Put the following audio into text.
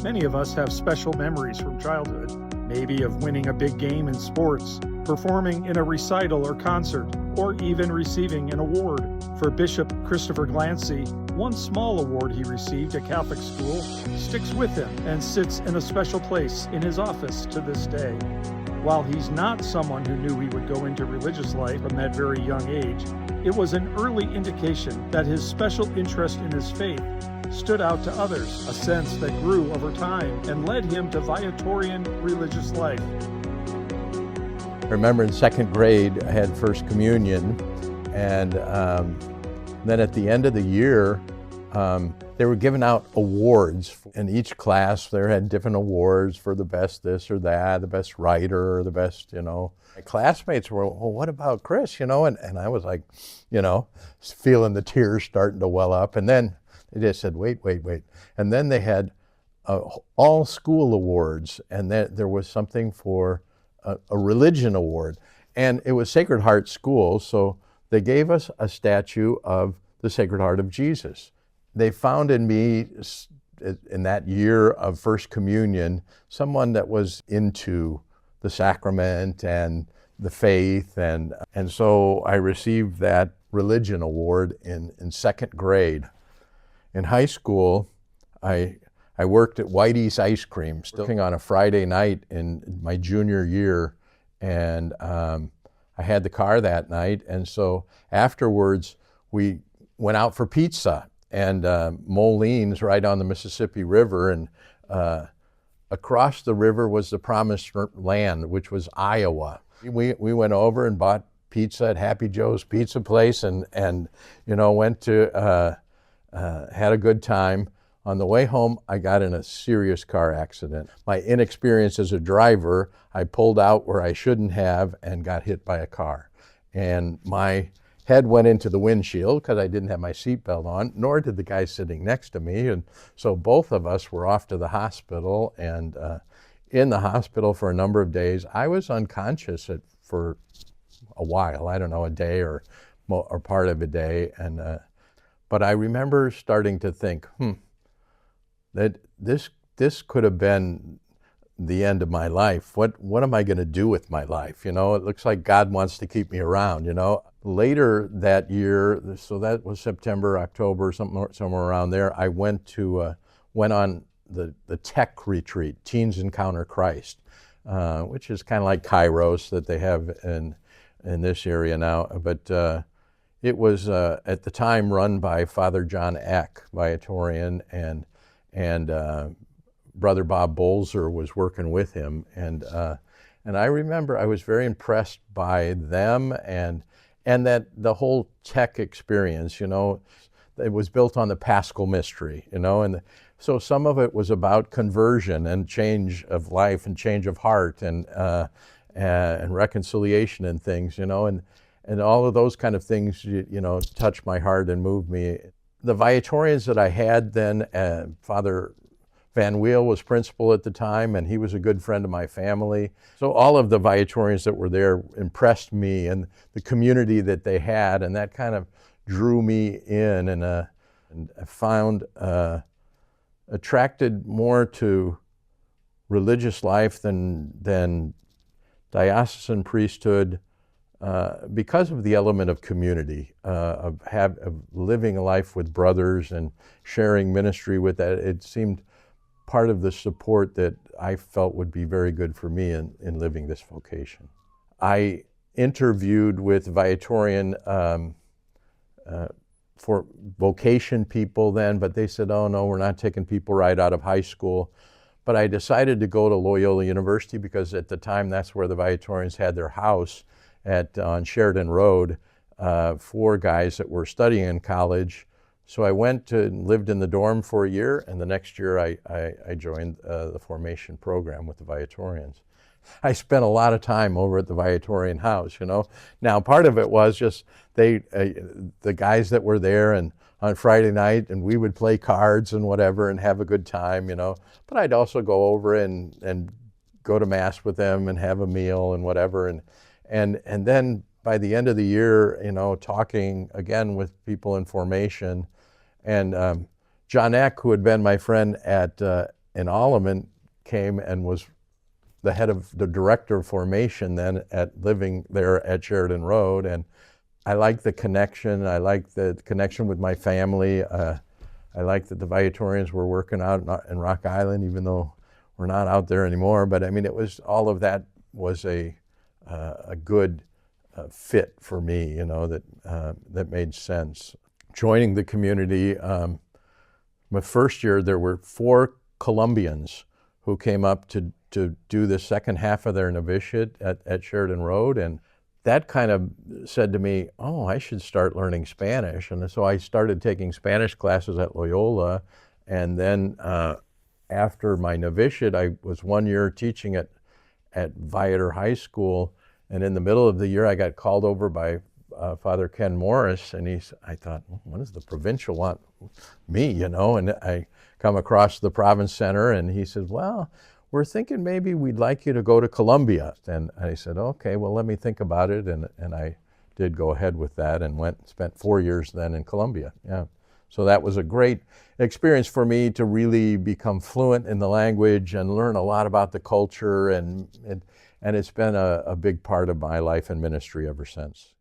Many of us have special memories from childhood, maybe of winning a big game in sports, performing in a recital or concert, or even receiving an award. For Bishop Christopher Glancy, one small award he received at Catholic school sticks with him and sits in a special place in his office to this day. While he's not someone who knew he would go into religious life from that very young age, it was an early indication that his special interest in his faith stood out to others, a sense that grew over time and led him to Viatorian religious life. I remember in second grade, I had First Communion, and then at the end of the year, they were giving out awards. In each class, they had different awards for the best this or that, the best writer, or the best, My classmates were, well, what about Chris, And I was like, feeling the tears starting to well up. And then they just said, wait. And then they had all school awards, and then there was something for a religion award. And it was Sacred Heart School, so they gave us a statue of the Sacred Heart of Jesus. They found in me, in that year of First Communion, someone that was into the sacrament and the faith, and so I received that religion award in second grade. In high school, I worked at Whitey's Ice Cream, working on a Friday night in my junior year, and I had the car that night, and so afterwards we went out for pizza, and Moline's right on the Mississippi River, and across the river was the Promised Land, which was Iowa. We went over and bought pizza at Happy Joe's Pizza Place, and went to had a good time. On the way home, I got in a serious car accident. My inexperience as a driver, I pulled out where I shouldn't have and got hit by a car. And my head went into the windshield because I didn't have my seatbelt on, nor did the guy sitting next to me. And so both of us were off to the hospital, and in the hospital for a number of days. I was unconscious for a while, I don't know, a day or part of a day. But I remember starting to think, that this could have been the end of my life. What am I going to do with my life? It looks like God wants to keep me around. Later that year, so that was September, October, somewhere around there, I went on the tech retreat, Teens Encounter Christ, which is kind of like Kairos that they have in this area now. But it was at the time run by Father John Eck, Viatorian, and Brother Bob Bolzer was working with him, and I remember I was very impressed by them and that the whole tech experience. It was built on the Paschal Mystery, and so some of it was about conversion and change of life and change of heart and reconciliation and things, and all of those kind of things, touched my heart and moved me. The Viatorians that I had then, Father Van Weel was principal at the time, and he was a good friend of my family. So all of the Viatorians that were there impressed me, and the community that they had, and that kind of drew me in, and I found attracted more to religious life than diocesan priesthood, because of the element of community, of living a life with brothers and sharing ministry with that. It seemed part of the support that I felt would be very good for me in living this vocation. I interviewed with Viatorian for vocation people then, but they said, oh no, we're not taking people right out of high school. But I decided to go to Loyola University because at the time that's where the Viatorians had their house on Sheridan Road for guys that were studying in college. So I went and lived in the dorm for a year, and the next year I joined the formation program with the Viatorians. I spent a lot of time over at the Viatorian house, Now part of it was just the guys that were there and on Friday night, and we would play cards and whatever and have a good time, But I'd also go over and go to Mass with them and have a meal and whatever. And then by the end of the year, talking again with people in formation, and John Eck, who had been my friend at in Alleman came and was the head of the director of formation then living there at Sheridan Road. And I like the connection. I like the connection with my family. I like that the Viatorians were working out in Rock Island, even though we're not out there anymore. But I mean, it was all of that was a good fit for me, you know, that made sense. Joining the community, my first year there were 4 Colombians who came up to do the second half of their novitiate at Sheridan Road, and that kind of said to me, oh, I should start learning Spanish. And so I started taking Spanish classes at Loyola, and then after my novitiate, I was 1 year teaching at Viator High School, and in the middle of the year I got called over by Father Ken Morris, and I thought, what does the provincial want me, you know? And I come across the province center, and he said, well, we're thinking maybe we'd like you to go to Colombia. And I said, okay, well, let me think about it. And I did go ahead with that and spent 4 years then in Colombia. Yeah. So that was a great experience for me to really become fluent in the language and learn a lot about the culture. And it's been a big part of my life and ministry ever since.